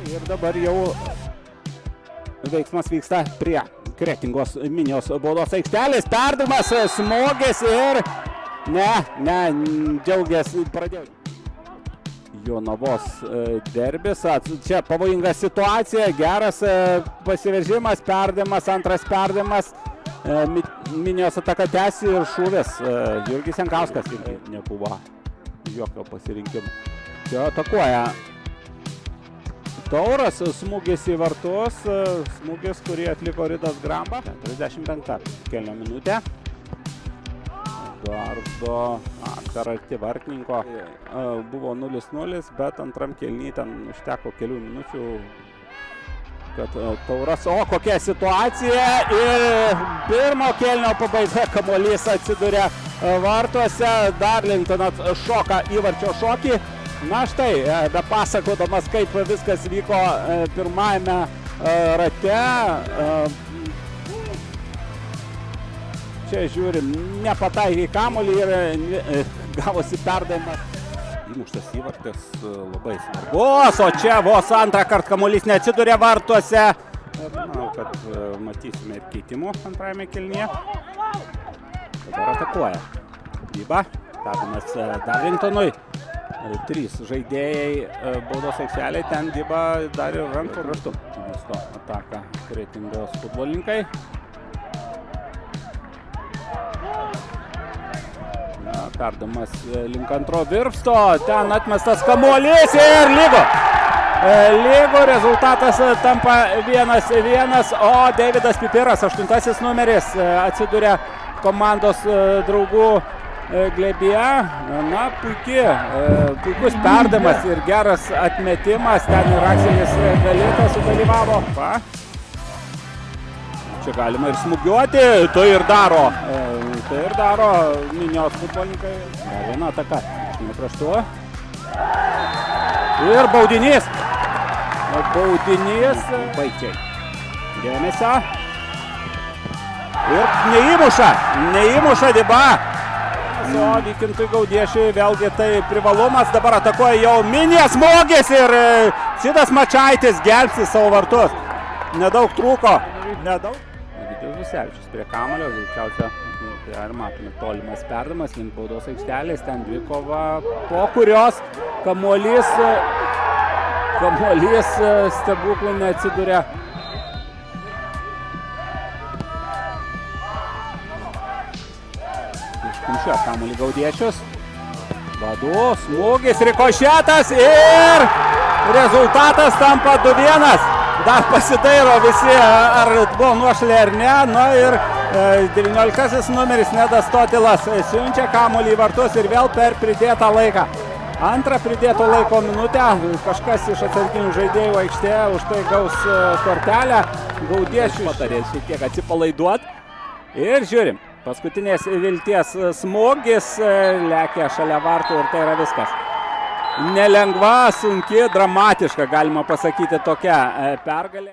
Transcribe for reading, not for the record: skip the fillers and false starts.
Ir dabar jau veiksmas vyksta prie Kretingos Minijos baudos aikštelės. Perdavimas, smogis ir džiaugiasi pradėjo. Jonavos derbis. Čia pavojinga situacija, geras pasiveržimas, perdavimas, antras perdavimas. Minijos ataka tęsi ir šūvis. Jurgis Jankauskas nebuvo jokio pasirinkimo. Čia atakuoja Tauras, smūgis į vartus, smūgis, kurį atliko Ridas Gramba. 45 kėlinio minutė. Eduardo per arti vartininko. Buvo 0-0, bet antram kėliny ten užteko kelių minučių, kad Tauras. O kokia situacija! Ir pirmo kėlinio pabaiga, kamuolys atsiduria vartuose. Darlingtonas šoka įvarčio šokį. Na štai, bepasakodamas, kaip viskas vyko pirmajame rate. Čia žiūrim, nepataikė kamuolį ir gavosi perdavimas. Įmuštas įvartis labai svarbus, o čia vos antrą kartą kamuolys neatsiduria vartuose. Manau, kad matysime ir keitimų antrajame kėlinyje. Dabar atakuoja Dyba, perdavimas Darlingtonui. 3 žaidėjai baudos aikštelėje, ten Dyba dar ir rankų raštu. Vysto ataką Kretingos futbolininkai. Perdavimas link antro virpsto, ten atmestas kamuolys ir lygo. Lygo, rezultatas tampa 1-1, o Davidas Pipiras, 8 numeris, atsiduria komandos draugų glėbyje. Na, puikus perdavimas ir geras atmetimas. Ten ir Akselis Galėtas sudalyvavo. Čia galima ir smūgiuoti. Tai ir daro Minijos futbolininkai. Dar viena ataka. Kraštu. Ir baudinys. Baigčiai. Dėmesio. Ir neįmuša Dyba. O Vykintui Gaudiešiui vėlgi tai privalumas. Dabar atakuoja jau Minija, smogis ir Sidas Mačaitis gelbsti savo vartus. Nedaug trūko. Egidijus Zusevičius prie kamuolio, greičiausia, ir matome tolimas perdavimas link baudos aikštelės. Ten dvikova, po kurios kamuolys stebuklų neatsiduria. Iškumšio kamuolį Gaudiešius. Vadu, smūgis, rikošetas ir rezultatas tampa 2-1. Dar pasidairo visi, ar buvo nuošalė ar ne. Na ir 19 numeris Nedas Totilas siunčia kamuolį į vartus ir vėl per pridėtą laiką. Antrą pridėto laiko minutę. Kažkas iš atsarginių žaidėjų aikštėje už tai gaus kortelę. Gaudiešius patarė šiek tiek atsipalaiduot. Ir žiūrim. Paskutinės vilties smūgis lekia šalia vartų ir tai yra viskas. Nelengva, sunki, dramatiška, galima pasakyti, tokia pergalė.